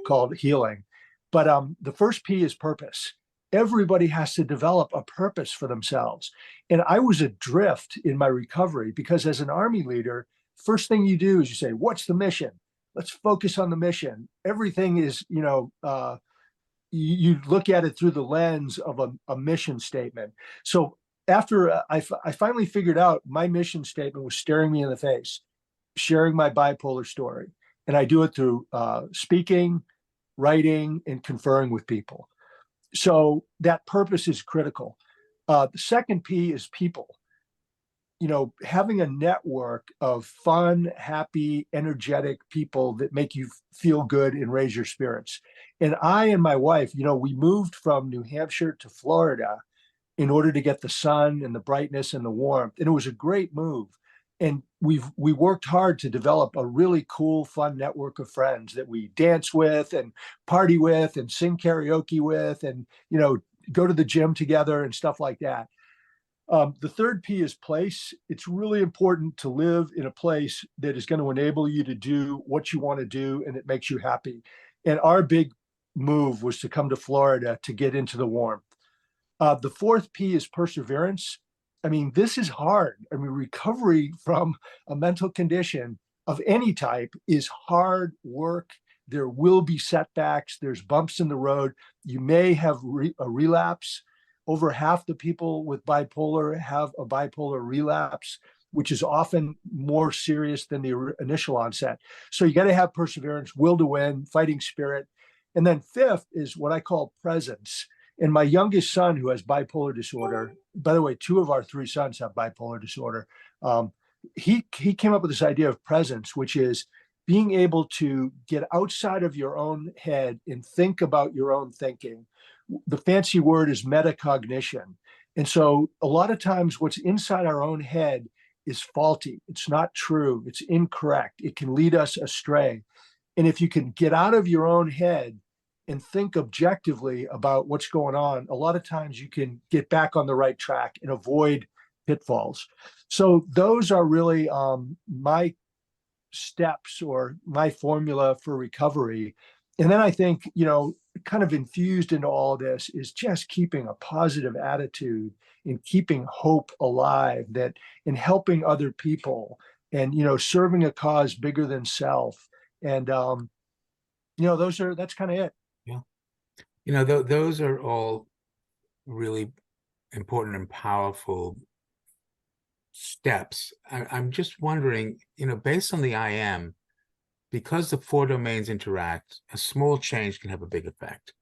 called Healing. But the first P is purpose. Everybody has to develop a purpose for themselves. And I was adrift in my recovery because as an Army leader, first thing you do is you say, what's the mission? Let's focus on the mission. Everything is, you look at it through the lens of a mission statement. So after I finally figured out my mission statement was staring me in the face, sharing my bipolar story. And I do it through speaking, writing, and conferring with people. So that purpose is critical. The second P is people. Having a network of fun, happy, energetic people that make you feel good and raise your spirits. And I and my wife, we moved from New Hampshire to Florida in order to get the sun and the brightness and the warmth. And it was a great move. And we worked hard to develop a really cool, fun network of friends that we dance with and party with and sing karaoke with and, go to the gym together and stuff like that. The third P is place. It's really important to live in a place that is going to enable you to do what you want to do and it makes you happy. And our big move was to come to Florida to get into the warmth. The fourth P is perseverance. I mean, this is hard. Recovery from a mental condition of any type is hard work. There will be setbacks. There's bumps in the road. You may have a relapse. Over half the people with bipolar have a bipolar relapse, which is often more serious than the initial onset. So you got to have perseverance, will to win, fighting spirit. And then fifth is what I call presence. And my youngest son, who has bipolar disorder, by the way, 2 of our 3 sons have bipolar disorder. He came up with this idea of presence, which is being able to get outside of your own head and think about your own thinking. The fancy word is metacognition. And so a lot of times what's inside our own head is faulty. It's not true. It's incorrect. It can lead us astray. And if you can get out of your own head and think objectively about what's going on, a lot of times you can get back on the right track and avoid pitfalls. So those are really my steps or my formula for recovery. And then I think, kind of infused into all this is just keeping a positive attitude and keeping hope alive, that in helping other people and, serving a cause bigger than self. And, that's kind of it. Yeah. Those are all really important and powerful steps. I'm just wondering, based on the IM, because the four domains interact, a small change can have a big effect.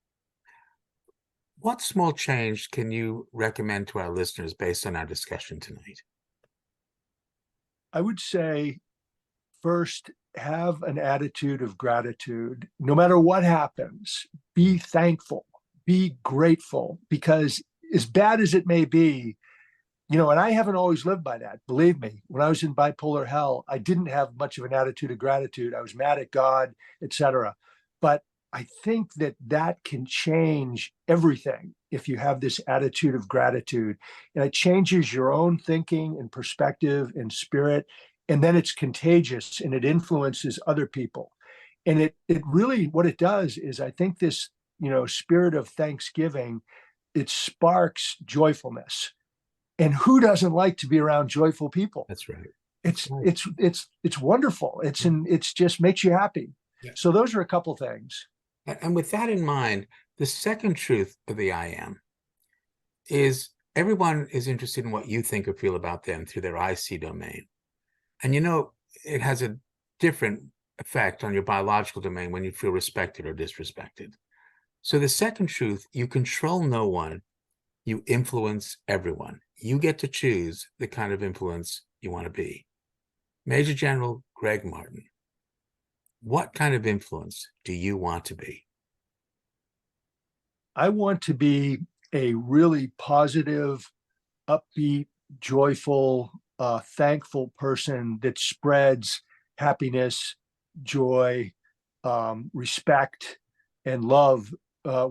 What small change can you recommend to our listeners based on our discussion tonight? I would say, first, have an attitude of gratitude. No matter what happens, be thankful, be grateful, because as bad as it may be, and I haven't always lived by that. Believe me, when I was in bipolar hell, I didn't have much of an attitude of gratitude. I was mad at God, etc. But I think that can change everything if you have this attitude of gratitude. And it changes your own thinking and perspective and spirit. And then it's contagious and it influences other people. And it really, what it does is, I think this, spirit of Thanksgiving, it sparks joyfulness. And who doesn't like to be around joyful people? That's right. It's wonderful. It's just makes you happy. Yeah. So those are a couple things. And with that in mind, the second truth of the IM is everyone is interested in what you think or feel about them through their IC domain. And it has a different effect on your biological domain when you feel respected or disrespected. So the second truth, you control no one, you influence everyone. You get to choose the kind of influence you want to be. Major General Gregg Martin, what kind of influence do you want to be? I want to be a really positive, upbeat, joyful, thankful person that spreads happiness, joy, respect, and love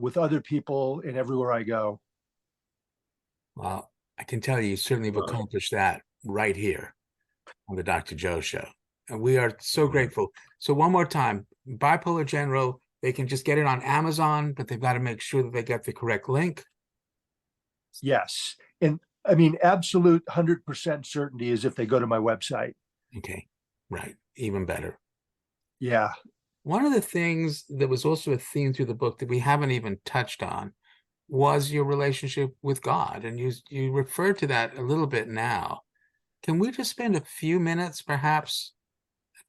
with other people and everywhere I go. Well, I can tell you certainly have accomplished that right here on the Dr. Joe Show. And we are so grateful. So one more time, Bipolar General, they can just get it on Amazon, but they've got to make sure that they get the correct link. Yes. And I mean, absolute 100% certainty is if they go to my website. Okay. Right. Even better. Yeah. One of the things that was also a theme through the book that we haven't even touched on was your relationship with God. And you referred to that a little bit now. Can we just spend a few minutes perhaps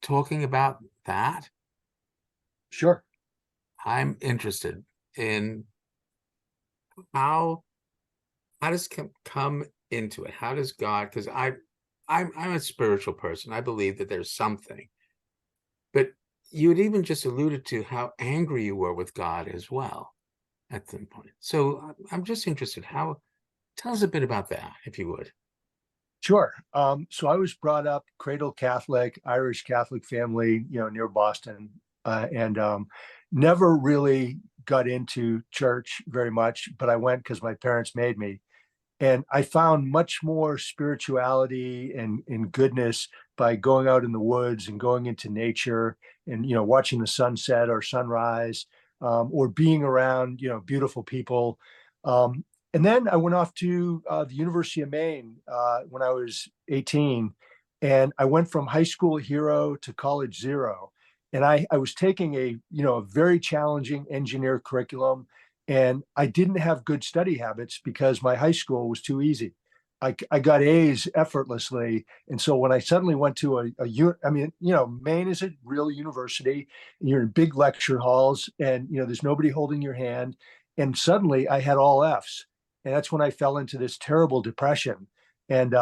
talking about that? Sure. I'm interested in how does come into it? How does God, because I'm a spiritual person. I believe that there's something. But you had even just alluded to how angry you were with God as well at some point. So I'm just interested, tell us a bit about that, if you would. Sure. So I was brought up cradle Catholic, Irish Catholic family, near Boston, and never really got into church very much, but I went because my parents made me. And I found much more spirituality and goodness by going out in the woods and going into nature and, watching the sunset or sunrise, or being around, beautiful people. And then I went off to the University of Maine when I was 18, and I went from high school hero to college zero. And I was taking a very challenging engineer curriculum, and I didn't have good study habits because my high school was too easy. I got A's effortlessly. And so when I suddenly went to Maine is a real university, and you're in big lecture halls, and, there's nobody holding your hand. And suddenly I had all F's. And that's when I fell into this terrible depression. And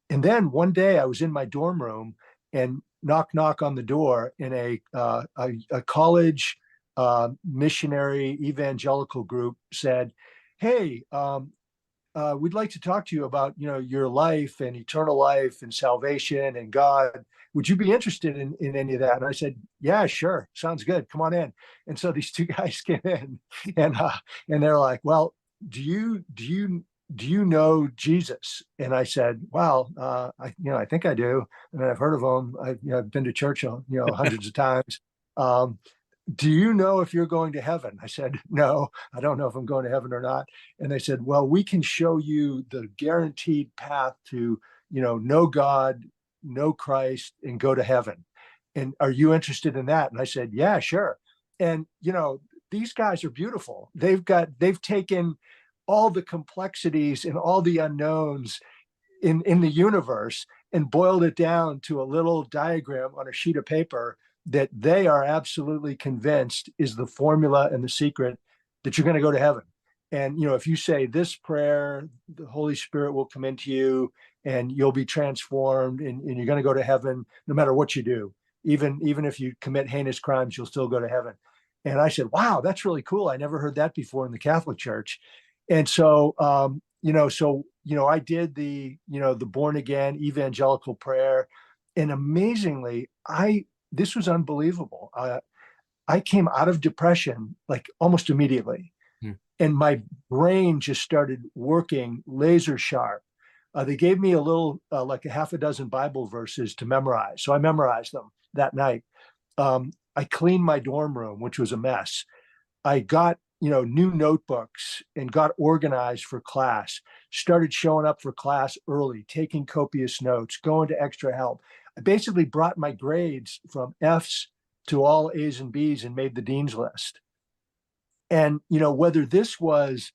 then one day I was in my dorm room, and knock on the door, and a college missionary evangelical group said, "Hey, we'd like to talk to you about your life and eternal life and salvation and God. Would you be interested in any of that?" And I said, "Yeah, sure, sounds good. Come on in." And so these two guys came in, and they're like, "Well, do you do you know Jesus? And I said, well, I think I do. I mean, I've heard of him. I've been to church, hundreds of times. Um, do you know if you're going to heaven? I said, no, I don't know if I'm going to heaven or not. And they said, well, we can show you the guaranteed path to, know God, know Christ, and go to heaven. And are you interested in that? And I said, yeah, sure. And, these guys are beautiful. They've taken all the complexities and all the unknowns in the universe and boiled it down to a little diagram on a sheet of paper that they are absolutely convinced is the formula and the secret that you're going to go to heaven. And, if you say this prayer, the Holy Spirit will come into you and you'll be transformed and you're going to go to heaven no matter what you do. Even if you commit heinous crimes, you'll still go to heaven. And I said, wow, that's really cool. I never heard that before in the Catholic Church. And so, I did the born again evangelical prayer. And amazingly, this was unbelievable. I came out of depression like almost immediately. And my brain just started working laser sharp. They gave me a little, like a half a dozen Bible verses to memorize. So I memorized them that night. I cleaned my dorm room, which was a mess. I got, new notebooks and got organized for class, started showing up for class early, taking copious notes, going to extra help. I basically brought my grades from F's to all A's and B's and made the dean's list. And, whether this was,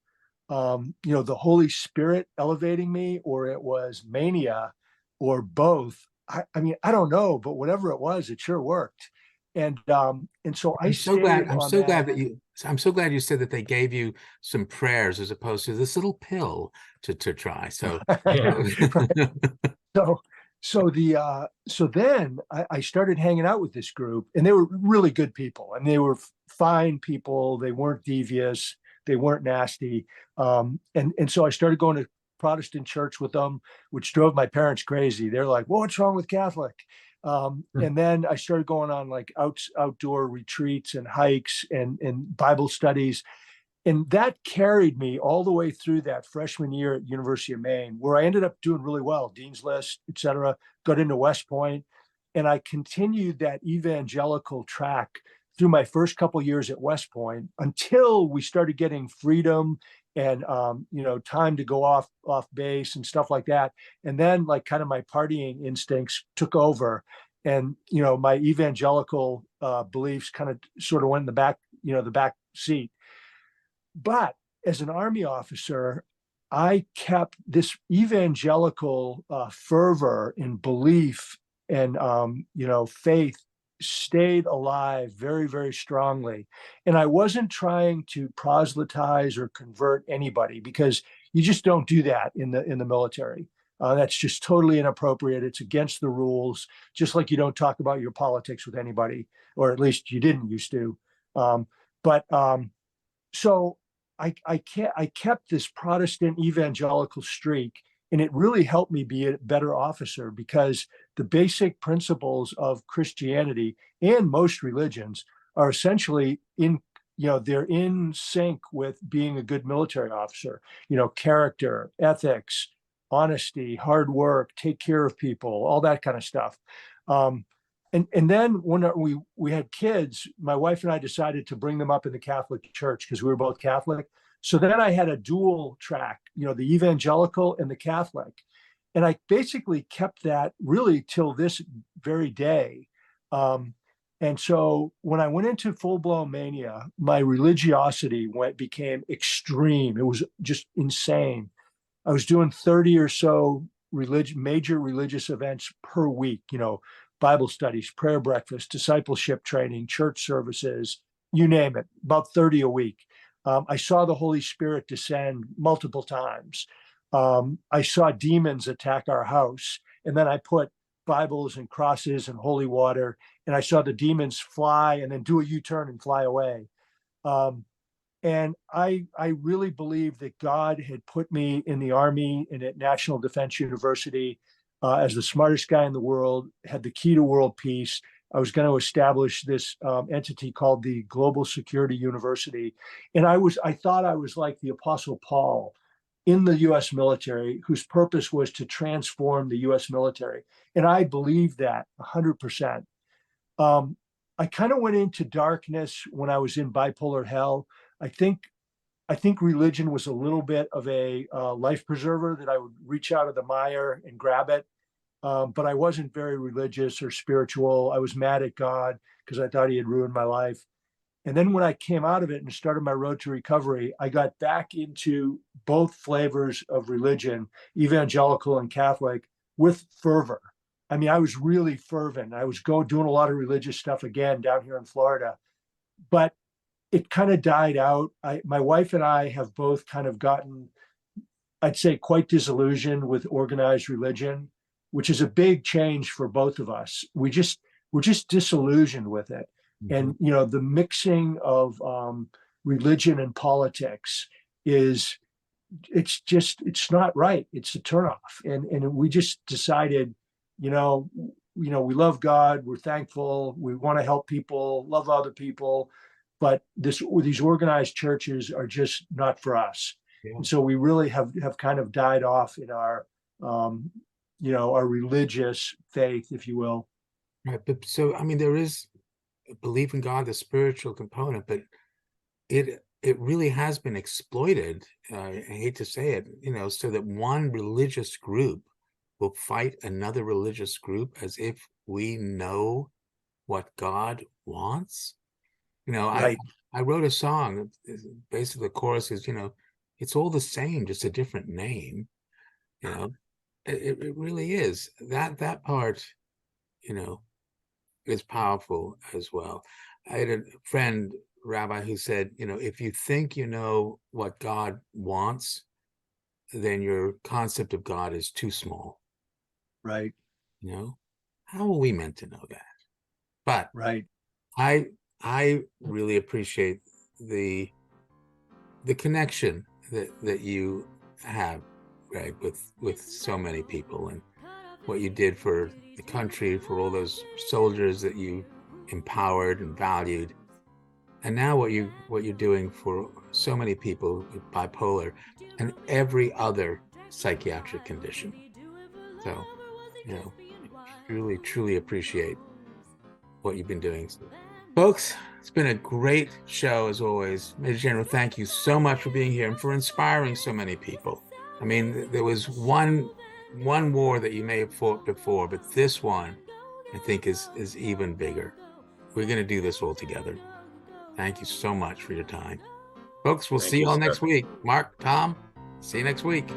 the Holy Spirit elevating me or it was mania or both, I mean, I don't know, but whatever it was, it sure worked. And so I'm so glad you said that they gave you some prayers as opposed to this little pill to try. So Yeah. So then I started hanging out with this group, and they were really good people, and they were fine people. They weren't devious, they weren't nasty. And so I started going to Protestant church with them, which drove my parents crazy. They're like, well, what's wrong with Catholic? And then I started going on like outdoor retreats and hikes and Bible studies. And that carried me all the way through that freshman year at University of Maine, where I ended up doing really well, Dean's List, et cetera, got into West Point. And I continued that evangelical track through my first couple of years at West Point until we started getting freedom and time to go off base and stuff like that. And then like kind of my partying instincts took over, and my evangelical beliefs kind of sort of went in the back seat. But as an Army officer, I kept this evangelical fervor and belief and faith stayed alive very, very strongly. And I wasn't trying to proselytize or convert anybody, because you just don't do that in the military. That's just totally inappropriate. It's against the rules, just like you don't talk about your politics with anybody, or at least you didn't used to. So I kept this Protestant evangelical streak, and it really helped me be a better officer, because the basic principles of Christianity and most religions are essentially they're in sync with being a good military officer. Character, ethics, honesty, hard work, take care of people, all that kind of stuff. And then when we had kids, my wife and I decided to bring them up in the Catholic Church because we were both Catholic. So then I had a dual track, the evangelical and the Catholic. And I basically kept that really till this very day. And so when I went into full-blown mania, my religiosity became extreme. It was just insane. I was doing 30 or so major religious events per week, Bible studies, prayer breakfast, discipleship training, church services, you name it, about 30 a week. I saw the Holy Spirit descend multiple times. I saw demons attack our house. And then I put Bibles and crosses and holy water, and I saw the demons fly and then do a U-turn and fly away. And I really believe that God had put me in the Army and at National Defense University as the smartest guy in the world, had the key to world peace. I was going to establish this entity called the Global Security University. And I thought I was like the Apostle Paul in the US military whose purpose was to transform the US military. And I believe that 100%. I kind of went into darkness when I was in bipolar hell. I think religion was a little bit of a life preserver that I would reach out of the mire and grab it. But I wasn't very religious or spiritual. I was mad at God because I thought he had ruined my life. And then when I came out of it and started my road to recovery, I got back into both flavors of religion, evangelical and Catholic, with fervor. I mean, I was really fervent. I was doing a lot of religious stuff again down here in Florida, but it kind of died out. My wife and I have both kind of gotten, I'd say, quite disillusioned with organized religion, which is a big change for both of us. We're just disillusioned with it. And, you know, the mixing of religion and politics it's not right. It's a turnoff. And we just decided, you know, we love God. We're thankful. We want to help people, love other people. But these organized churches are just not for us. Yeah. And so we really have kind of died off in our, our religious faith, if you will. Right. But so, I mean, there is belief in God, the spiritual component, but it really has been exploited. I hate to say it, so that one religious group will fight another religious group as if we know what God wants. Right. I wrote a song. Basically, the chorus is, it's all the same, just a different name. It really is. That part, is powerful as well. I had a friend, rabbi, who said, if you think you know what God wants, then your concept of God is too small. Right. How are we meant to know that? But right. I really appreciate the connection that you have, Gregg, with so many people, and what you did for the country, for all those soldiers that you empowered and valued, and now what you're doing for so many people with bipolar and every other psychiatric condition. So, really, truly appreciate what you've been doing. Folks, it's been a great show as always. Major General, thank you so much for being here and for inspiring so many people. I mean, there was one war that you may have fought before, but this one, I think, is even bigger. We're going to do this all together. Thank you so much for your time. Folks, we'll see you all next week. Mark, Tom, see you next week.